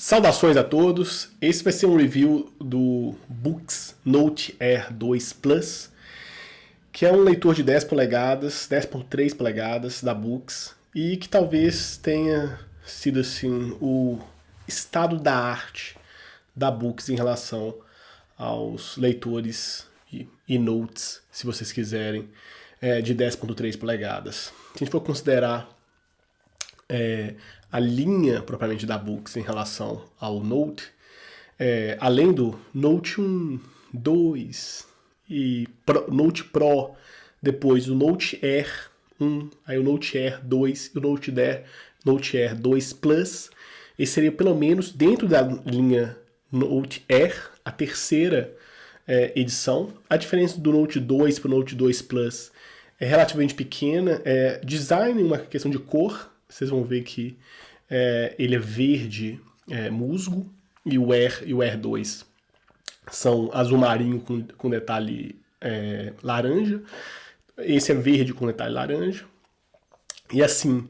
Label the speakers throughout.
Speaker 1: Saudações a todos, esse vai ser um review do Boox Note Air 2 Plus, que é um leitor de 10 polegadas, 10.3 polegadas da Boox, e que talvez tenha sido assim o estado da arte da Boox em relação aos leitores e notes, se vocês quiserem, de 10.3 polegadas. Se a gente for considerar a linha propriamente da Boox em relação ao Note, além do Note 1, 2 e Note Pro, depois o Note Air 1, aí o Note Air 2 e o Note Air 2 Plus, esse seria pelo menos dentro da linha Note Air, a terceira edição. A diferença do Note 2 para o Note 2 Plus é relativamente pequena. Design, uma questão de cor, vocês vão ver que ele é verde musgo, e o Air 2 são azul marinho com detalhe laranja. Esse é verde com detalhe laranja. E assim,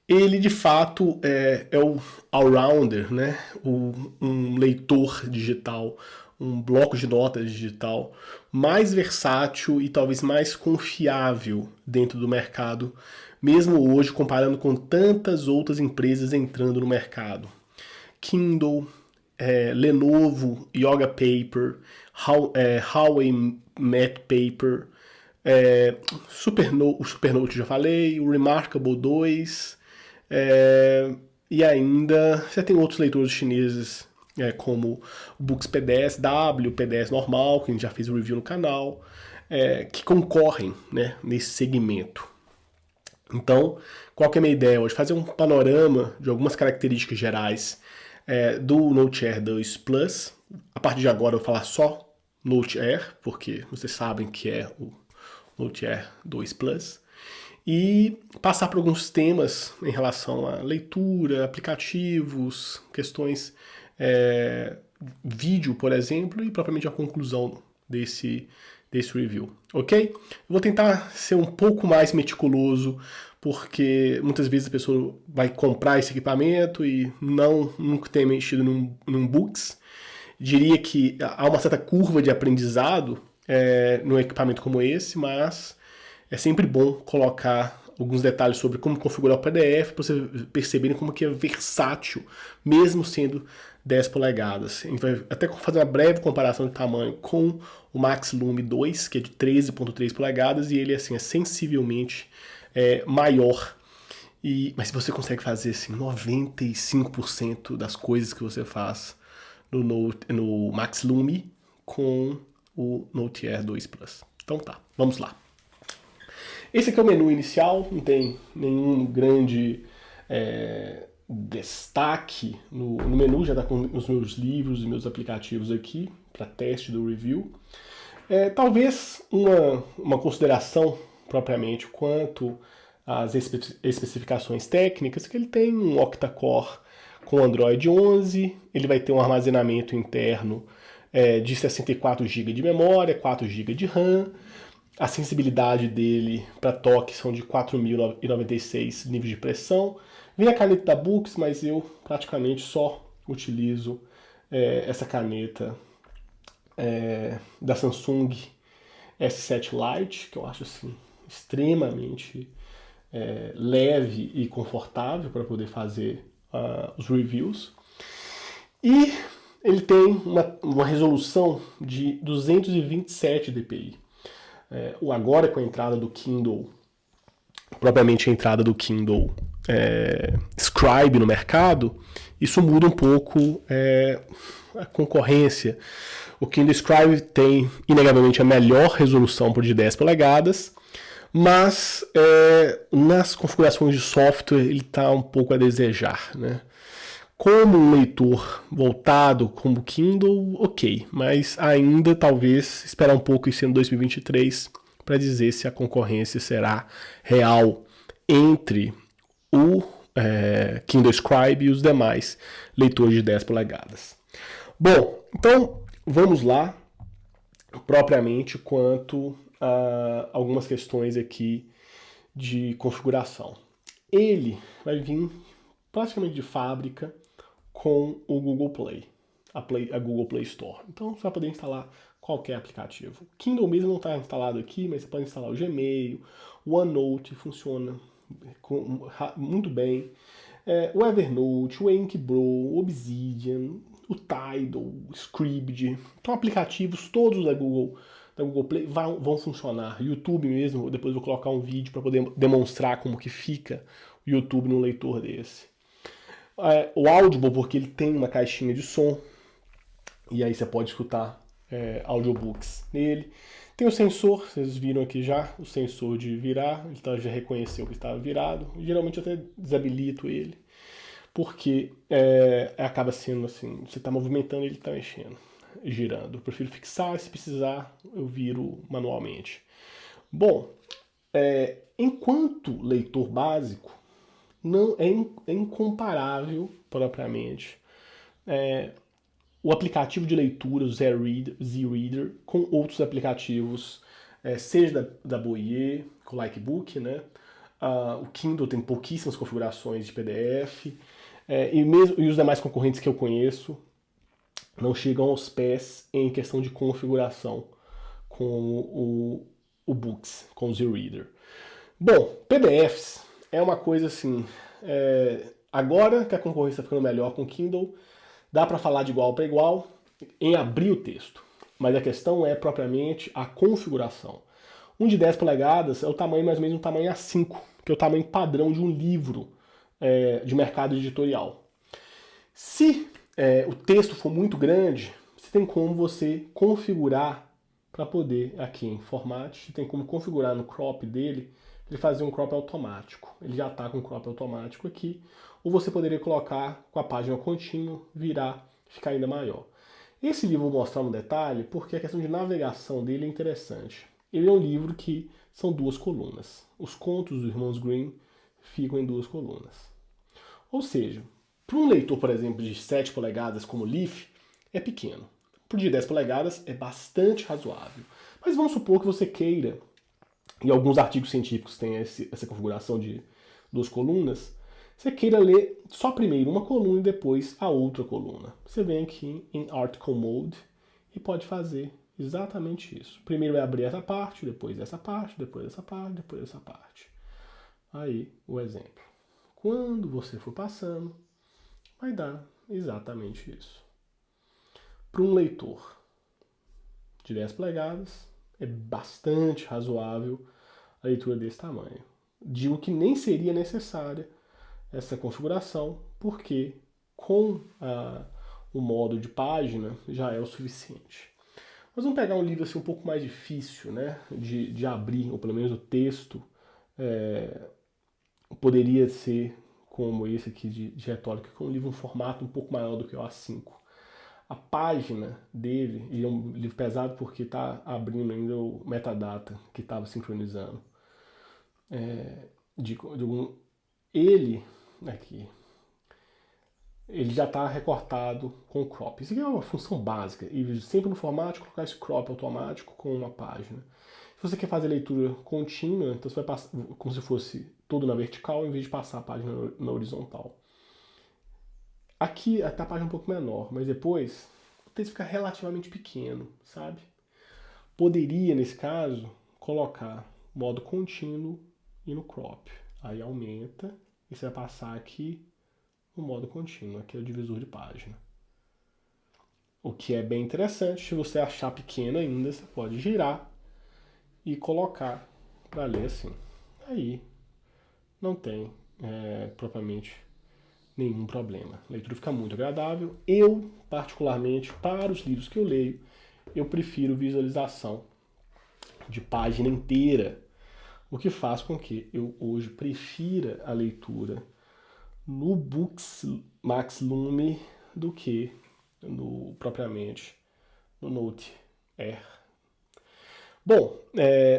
Speaker 1: ele de fato é o all-rounder, né? Um leitor digital, um bloco de notas digital mais versátil e talvez mais confiável dentro do mercado, mesmo hoje comparando com tantas outras empresas entrando no mercado. Kindle, Lenovo, Yoga Paper, Huawei Matte Paper, o Supernote já falei, o Remarkable 2, e ainda você tem outros leitores chineses como o Boox P10W, o P10 normal, que a gente já fez o review no canal, que concorrem, né, nesse segmento. Então, qual que é a minha ideia hoje? Fazer um panorama de algumas características gerais do Note Air 2 Plus. A partir de agora eu vou falar só Note Air, porque vocês sabem que é o Note Air 2 Plus. E passar por alguns temas em relação a leitura, aplicativos, questões vídeo, por exemplo, e propriamente a conclusão desse review, ok? Eu vou tentar ser um pouco mais meticuloso, porque muitas vezes a pessoa vai comprar esse equipamento e nunca tem mexido num Boox. Diria que há uma certa curva de aprendizado num equipamento como esse, mas é sempre bom colocar alguns detalhes sobre como configurar o PDF para vocês perceberem como que é versátil, mesmo sendo 10 polegadas. A gente vai até fazer uma breve comparação de tamanho com o Max Lume 2, que é de 13.3 polegadas, e ele assim, é sensivelmente maior. Mas se você consegue fazer assim, 95% das coisas que você faz no Max Lume com o Note Air 2 Plus. Então tá, vamos lá. Esse aqui é o menu inicial, não tem nenhum grande destaque no menu, já está com os meus livros e meus aplicativos aqui para teste do review. Talvez uma consideração propriamente quanto às especificações técnicas, que ele tem um octa-core com Android 11, ele vai ter um armazenamento interno de 64 GB de memória, 4 GB de RAM. A sensibilidade dele para toque são de 4.096 níveis de pressão. Vem a caneta da Boox, mas eu praticamente só utilizo essa caneta da Samsung S7 Lite, que eu acho assim, extremamente leve e confortável para poder fazer os reviews. E ele tem uma resolução de 227 dpi. Agora com a entrada do Kindle, propriamente a entrada do Kindle Scribe no mercado, isso muda um pouco a concorrência. O Kindle Scribe tem, inegavelmente, a melhor resolução por de 10 polegadas, mas nas configurações de software ele está um pouco a desejar, né? Como um leitor voltado como Kindle, ok, mas ainda talvez esperar um pouco isso em 2023 para dizer se a concorrência será real entre o Kindle Scribe e os demais leitores de 10 polegadas. Bom, então vamos lá propriamente quanto a algumas questões aqui de configuração. Ele vai vir praticamente de fábrica com o Google Play, a Google Play Store. Então você vai poder instalar qualquer aplicativo. O Kindle mesmo não está instalado aqui, mas você pode instalar o Gmail, o OneNote, funciona muito bem. O Evernote, o Inkbro, o Obsidian, o Tidal, o Scribd. Então aplicativos todos da Google Play vão funcionar. YouTube mesmo, depois eu vou colocar um vídeo para poder demonstrar como que fica o YouTube no leitor desse. O Audible, porque ele tem uma caixinha de som, e aí você pode escutar audiobooks nele. Tem o sensor, vocês viram aqui já, o sensor de virar, ele já reconheceu que estava virado. Geralmente eu até desabilito ele, porque acaba sendo assim, você está movimentando ele está mexendo, girando. Eu prefiro fixar, se precisar eu viro manualmente. Bom, enquanto leitor básico, não é incomparável propriamente o aplicativo de leitura, o Z-Reader, com outros aplicativos, seja da Boyer, com o Likebook, né? O Kindle tem pouquíssimas configurações de PDF, e os demais concorrentes que eu conheço não chegam aos pés em questão de configuração com o Books, com o Z-Reader. Bom, PDFs é uma coisa assim, agora que a concorrência está ficando melhor com o Kindle, dá para falar de igual para igual em abrir o texto, mas a questão é propriamente a configuração. Um de 10 polegadas é o tamanho mais ou menos um tamanho A5, que é o tamanho padrão de um livro de mercado editorial. Se o texto for muito grande, você tem como você configurar para poder, aqui em Format, você tem como configurar no crop dele, ele fazer um crop automático. Ele já está com crop automático aqui. Ou você poderia colocar com a página contínua, virar, ficar ainda maior. Esse livro eu vou mostrar no detalhe porque a questão de navegação dele é interessante. Ele é um livro que são 2 colunas. Os contos dos irmãos Grimm ficam em 2 colunas. Ou seja, para um leitor, por exemplo, de 7 polegadas como o Leaf, é pequeno. Para o de 10 polegadas é bastante razoável. Mas vamos supor que você queira, e alguns artigos científicos têm essa configuração de 2 colunas, você queira ler só primeiro uma coluna e depois a outra coluna. Você vem aqui em Article Mode e pode fazer exatamente isso. Primeiro vai abrir essa parte, depois essa parte, depois essa parte, depois essa parte. Aí o exemplo. Quando você for passando, vai dar exatamente isso. Para um leitor de 10 polegadas, é bastante razoável a leitura desse tamanho. Digo que nem seria necessária essa configuração, porque com o modo de página já é o suficiente. Nós vamos pegar um livro assim, um pouco mais difícil, né, de abrir, ou pelo menos o texto poderia ser como esse aqui de retórica, que é um livro um formato um pouco maior do que o A5. A página dele, ele é um livro pesado porque está abrindo ainda o metadata que estava sincronizando. Ele aqui, ele já está recortado com crop. Isso aqui é uma função básica. E sempre no formato, colocar esse crop automático com uma página. Se você quer fazer leitura contínua, então você vai passar como se fosse todo na vertical, em vez de passar a página na horizontal. Aqui está a página um pouco menor, mas depois o texto fica relativamente pequeno, sabe? Poderia, nesse caso, colocar modo contínuo e no crop. Aí aumenta e você vai passar aqui no modo contínuo. Aqui é o divisor de página. O que é bem interessante, se você achar pequeno ainda, você pode girar e colocar para ler assim. Aí não tem propriamente nenhum problema. A leitura fica muito agradável. Eu, particularmente, para os livros que eu leio, eu prefiro visualização de página inteira, o que faz com que eu hoje prefira a leitura no Books Max Lume do que propriamente no Note Air. Bom,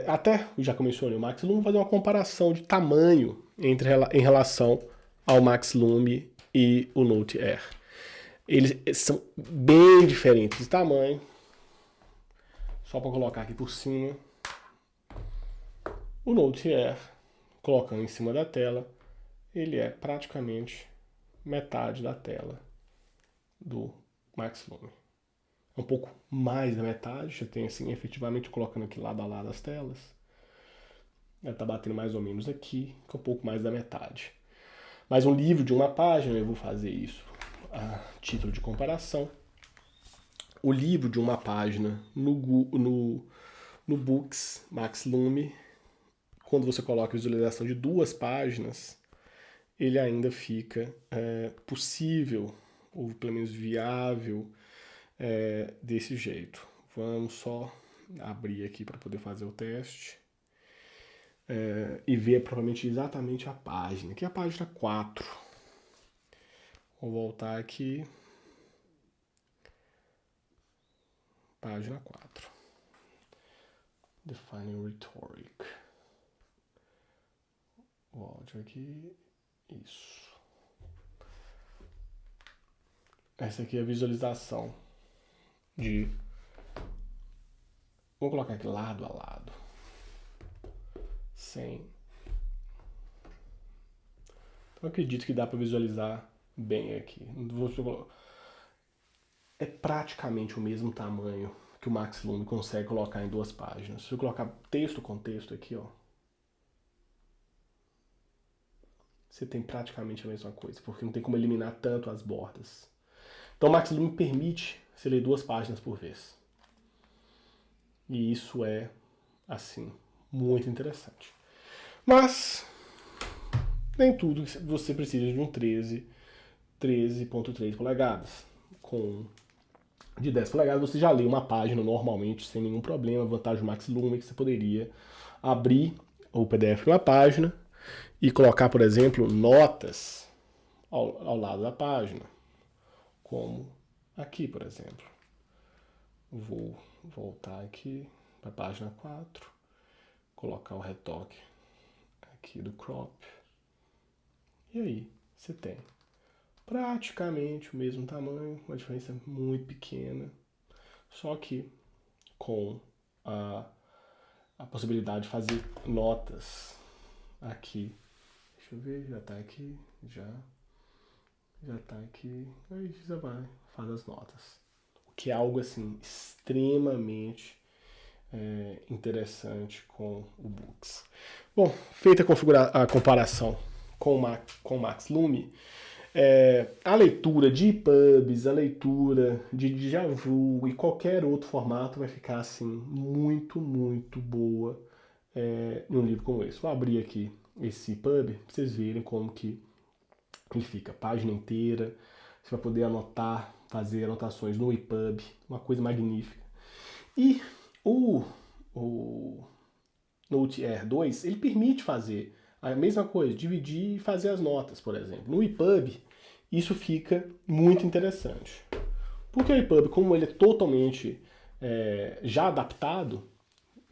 Speaker 1: até já que eu mencionei o Max Lume, vou fazer uma comparação de tamanho em relação ao Max Lume e o Note Air. Eles são bem diferentes de tamanho. Só para colocar aqui por cima. O Note Air, colocando em cima da tela, ele é praticamente metade da tela do Maxlume. Um pouco mais da metade, você tem assim, efetivamente colocando aqui lado a lado as telas. Ela está batendo mais ou menos aqui, que é um pouco mais da metade. Mas um livro de uma página, eu vou fazer isso a título de comparação. O livro de uma página no Books Maxlume, quando você coloca a visualização de 2 páginas, ele ainda fica possível, ou pelo menos viável, desse jeito. Vamos só abrir aqui para poder fazer o teste e ver provavelmente exatamente a página. Aqui é a página 4. Vou voltar aqui. Página 4. Defining Rhetoric. O áudio aqui. Isso. Essa aqui é a visualização de... Vou colocar aqui lado a lado. Sem... Então eu acredito que dá para visualizar bem aqui. É praticamente o mesmo tamanho que o Maxlume consegue colocar em 2 páginas. Se eu colocar texto com texto aqui, ó, você tem praticamente a mesma coisa, porque não tem como eliminar tanto as bordas. Então o Maxlume permite você ler 2 páginas por vez. E isso é, assim, muito interessante. Mas nem tudo você precisa de um 13.3 polegadas. Com de 10 polegadas você já lê uma página normalmente, sem nenhum problema. A vantagem do Maxlume é que você poderia abrir o PDF de uma página e colocar, por exemplo, notas ao lado da página. Como aqui, por exemplo. Vou voltar aqui para a página 4, colocar o retoque aqui do crop. E aí, você tem praticamente o mesmo tamanho, uma diferença muito pequena, só que com a possibilidade de fazer notas aqui. Deixa eu ver, já está aqui, já está aqui, aí já vai, faz as notas. O que é algo assim extremamente interessante com o Books. Bom, feita a comparação com o Maxlume, a leitura de EPUBs, a leitura de Djavu e qualquer outro formato vai ficar assim muito, muito boa em um livro como esse. Vou abrir aqui esse EPUB para vocês verem como que ele fica, página inteira. Você vai poder anotar, fazer anotações no EPUB, uma coisa magnífica. E o Note Air 2, ele permite fazer a mesma coisa, dividir e fazer as notas, por exemplo. No EPUB, isso fica muito interessante. Porque o EPUB, como ele é totalmente já adaptado,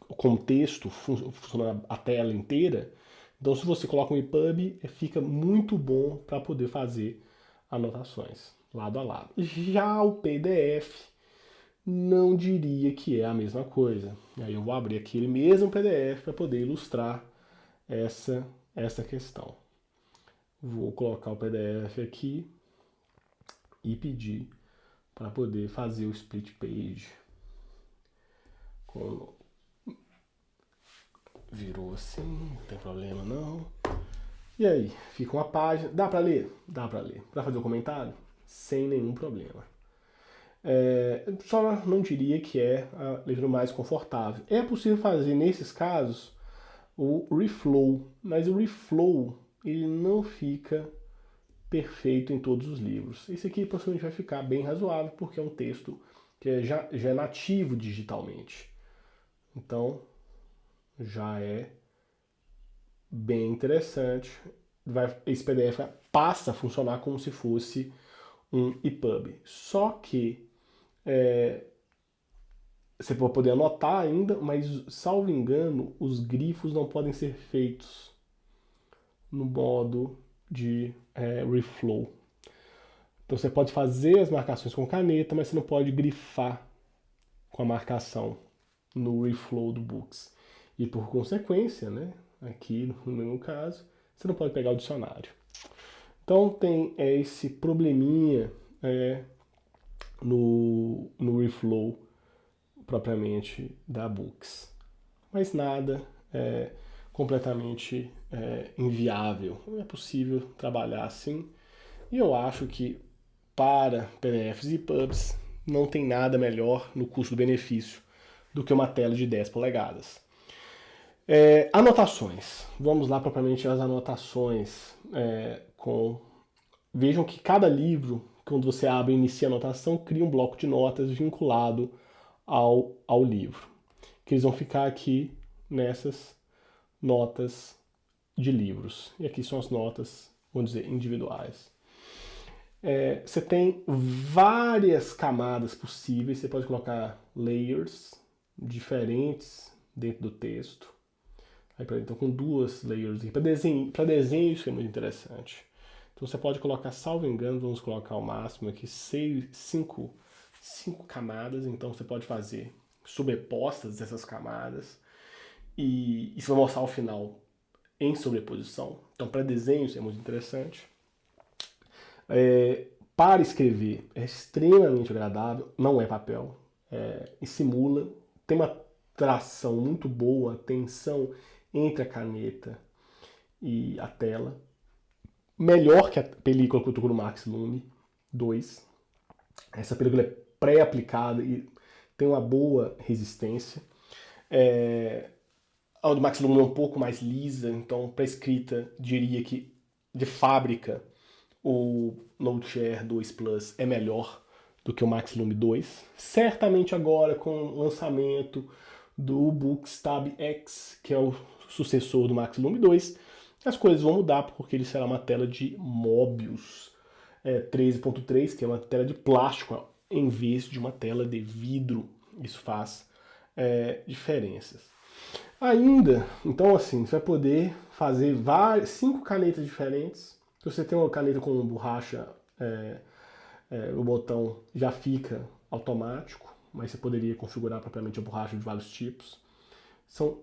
Speaker 1: com texto, funciona a tela inteira, então se você coloca um EPUB, fica muito bom para poder fazer anotações lado a lado. Já o PDF, não diria que é a mesma coisa. E aí eu vou abrir aquele mesmo PDF para poder ilustrar essa questão. Vou colocar o PDF aqui e pedir para poder fazer o split page. Virou assim, não tem problema não. E aí, fica uma página. Dá para ler? Dá para ler. Para fazer o comentário? Sem nenhum problema. Só não diria que é a leitura mais confortável. É possível fazer, nesses casos, o reflow, mas o reflow ele não fica perfeito em todos os livros. Esse aqui possivelmente vai ficar bem razoável, porque é um texto que já é nativo digitalmente. Então, já é bem interessante. Esse PDF passa a funcionar como se fosse um EPUB. Só que você vai poder anotar ainda, mas, salvo engano, os grifos não podem ser feitos no modo de reflow. Então você pode fazer as marcações com caneta, mas você não pode grifar com a marcação no reflow do Books. E por consequência, né, aqui no meu caso, você não pode pegar o dicionário. Então tem esse probleminha no Reflow propriamente da Books. Mas nada completamente inviável. Não é possível trabalhar assim. E eu acho que para PDFs e PUBs não tem nada melhor no custo-benefício do que uma tela de 10 polegadas. Anotações. Vamos lá propriamente às anotações. Vejam que cada livro, quando você abre e inicia a anotação, cria um bloco de notas vinculado ao livro. Que eles vão ficar aqui nessas notas de livros. E aqui são as notas, vamos dizer, individuais. Você tem várias camadas possíveis. Você pode colocar layers diferentes dentro do texto. Então, com duas layers aqui. Para desenho, isso é muito interessante. Então, você pode colocar, salvo engano, vamos colocar o máximo aqui, 5 camadas. Então, você pode fazer sobrepostas dessas camadas. E isso vai mostrar o final em sobreposição. Então, para desenho, isso é muito interessante. Para escrever, é extremamente agradável. Não é papel. E simula. Tem uma tração muito boa, tensão entre a caneta e a tela. Melhor que a película que eu tô com o Max Lume 2. Essa película é pré-aplicada e tem uma boa resistência. A do Max Lume é um pouco mais lisa, então para escrita diria que de fábrica o Note Air 2 Plus é melhor do que o Max Lume 2. Certamente agora com o lançamento do Bookstab X, que é o sucessor do Max Lume 2, as coisas vão mudar porque ele será uma tela de Mobius 13.3, que é uma tela de plástico em vez de uma tela de vidro. Isso faz diferenças. Ainda, então assim, você vai poder fazer 5 canetas diferentes. Se você tem uma caneta com borracha, o botão já fica automático, mas você poderia configurar propriamente a borracha de vários tipos. São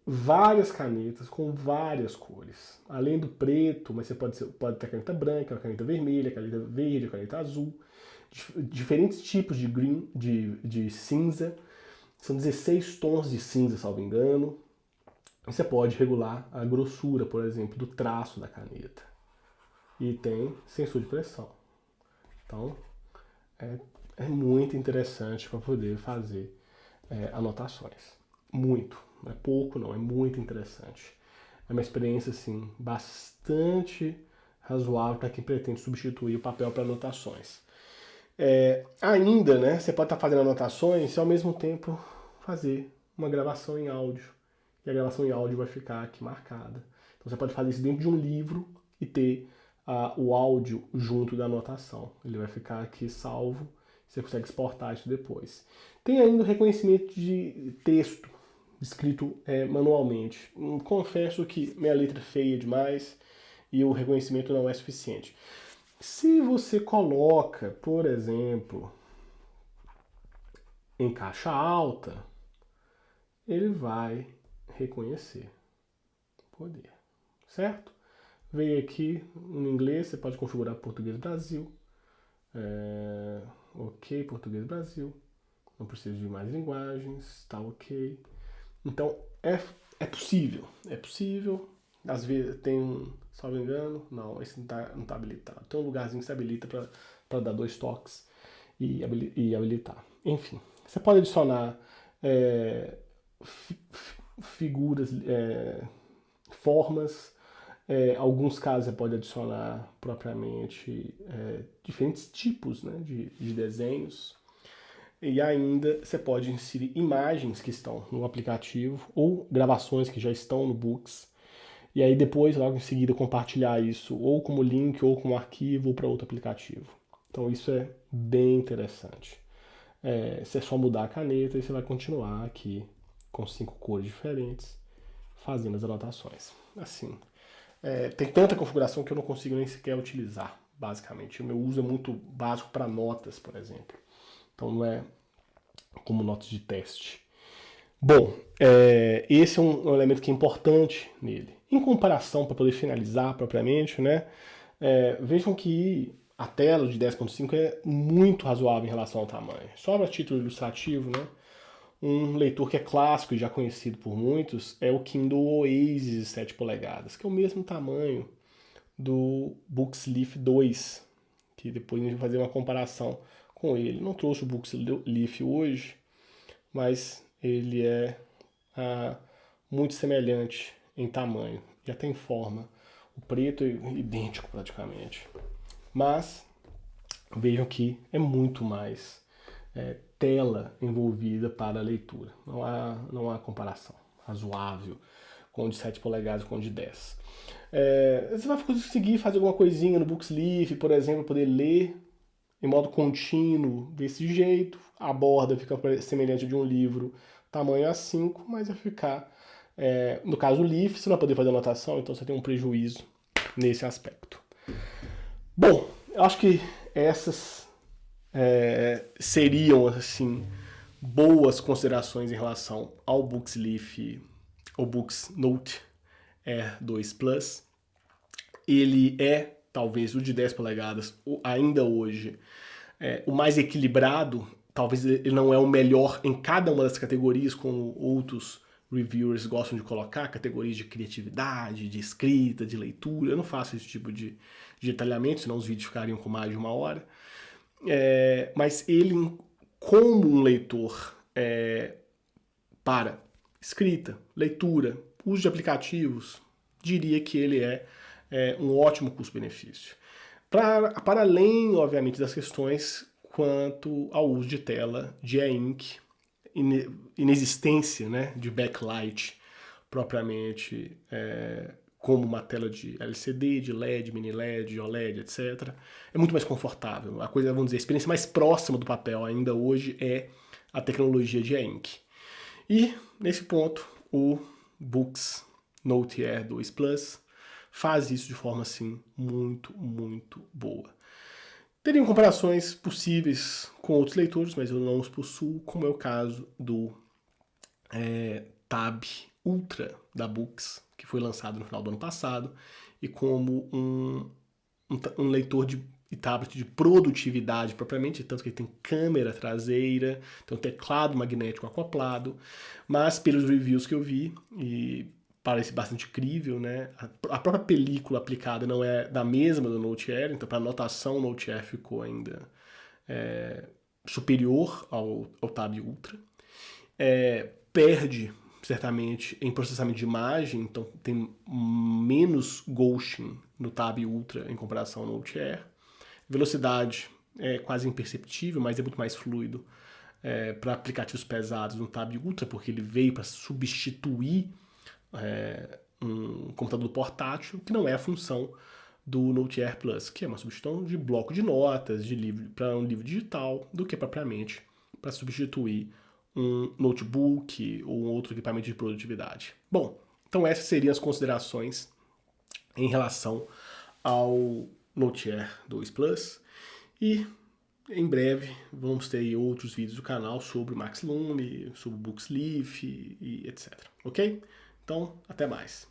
Speaker 1: várias canetas com várias cores. Além do preto, mas você pode ter a caneta branca, a caneta vermelha, a caneta verde, a caneta azul. Diferentes tipos de green, de cinza. São 16 tons de cinza, salvo engano. Você pode regular a grossura, por exemplo, do traço da caneta. E tem sensor de pressão. Então, é muito interessante para poder fazer anotações. Muito. Não é pouco, não. É muito interessante. É uma experiência, assim, bastante razoável para quem pretende substituir o papel para anotações. Ainda, né, você pode estar fazendo anotações e ao mesmo tempo fazer uma gravação em áudio. E a gravação em áudio vai ficar aqui marcada. Então você pode fazer isso dentro de um livro e ter o áudio junto da anotação. Ele vai ficar aqui salvo. Você consegue exportar isso depois. Tem ainda o reconhecimento de texto escrito manualmente. Confesso que minha letra é feia demais e o reconhecimento não é suficiente. Se você coloca, por exemplo, em caixa alta, ele vai reconhecer. Poder. Certo? Veio aqui no inglês, você pode configurar Português Brasil. Ok, Português Brasil. Não precisa de mais linguagens, tá ok. Então, é possível. É possível. Às vezes tem salvo engano, não, esse não tá habilitado. Tem um lugarzinho que se habilita para dar 2 toques e habilitar. Enfim, você pode adicionar figuras, formas. Alguns casos você pode adicionar propriamente diferentes tipos, né, de desenhos. E ainda você pode inserir imagens que estão no aplicativo ou gravações que já estão no Books. E aí depois, logo em seguida, compartilhar isso ou como link ou como arquivo ou para outro aplicativo. Então isso é bem interessante. Você é só mudar a caneta e você vai continuar aqui com 5 cores diferentes, fazendo as anotações. Assim, tem tanta configuração que eu não consigo nem sequer utilizar, basicamente. O meu uso é muito básico para notas, por exemplo. Então não é como notas de teste. Bom, esse é um elemento que é importante nele. Em comparação, para poder finalizar propriamente, né, vejam que a tela de 10.5 é muito razoável em relação ao tamanho. Só para título ilustrativo, né? Um leitor que é clássico e já conhecido por muitos é o Kindle Oasis 7 polegadas, que é o mesmo tamanho do Booksleaf 2, que depois a gente vai fazer uma comparação com ele. Não trouxe o Booksleaf hoje, mas ele é muito semelhante em tamanho, já tem forma. O preto é idêntico praticamente. Mas vejam que é muito mais tela envolvida para a leitura. Não há comparação razoável com o de 7 polegadas e com o de 10. Você vai conseguir fazer alguma coisinha no Booksleaf, por exemplo, poder ler em modo contínuo desse jeito. A borda fica semelhante de um livro tamanho A5, mas vai ficar... no caso, o Leaf, você não vai poder fazer anotação, então você tem um prejuízo nesse aspecto. Bom, eu acho que essas seriam, assim, boas considerações em relação ao Booksleaf, ou Books Note Air 2 Plus. Ele é, talvez, o de 10 polegadas, ainda hoje, o mais equilibrado. Talvez ele não é o melhor em cada uma das categorias, como outros reviewers gostam de colocar, categorias de criatividade, de escrita, de leitura. Eu não faço esse tipo de detalhamento, senão os vídeos ficariam com mais de 1 hora. Mas ele, como um leitor para escrita, leitura, uso de aplicativos, diria que ele é um ótimo custo-benefício. Para além, obviamente, das questões quanto ao uso de tela de e-ink, inexistência, né, de backlight propriamente, como uma tela de LCD, de LED, mini LED, de OLED, etc. É muito mais confortável. A coisa, vamos dizer, a experiência mais próxima do papel ainda hoje é a tecnologia de e-ink. E, nesse ponto, o Books Note Air 2 Plus faz isso de forma, assim, muito, muito boa. Teriam comparações possíveis com outros leitores, mas eu não os possuo, como é o caso do Tab Ultra da Books, que foi lançado no final do ano passado, e como um leitor e tablet de produtividade propriamente, tanto que ele tem câmera traseira, tem um teclado magnético acoplado, mas pelos reviews que eu vi, e parece bastante crível, né? A própria película aplicada não é da mesma do Note Air, então para anotação o Note Air ficou ainda superior ao Tab Ultra. Perde certamente em processamento de imagem, então tem menos ghosting no Tab Ultra em comparação ao Note Air. Velocidade é quase imperceptível, mas é muito mais fluido para aplicativos pesados no Tab Ultra, porque ele veio para substituir um computador portátil, que não é a função do Note Air Plus, que é uma substituição de bloco de notas, de livro para um livro digital, do que propriamente para substituir um notebook ou um outro equipamento de produtividade. Bom, então essas seriam as considerações em relação ao Note Air 2 Plus, e em breve vamos ter outros vídeos do canal sobre o Max Lume, sobre o Booksleaf e etc. Ok? Então, até mais.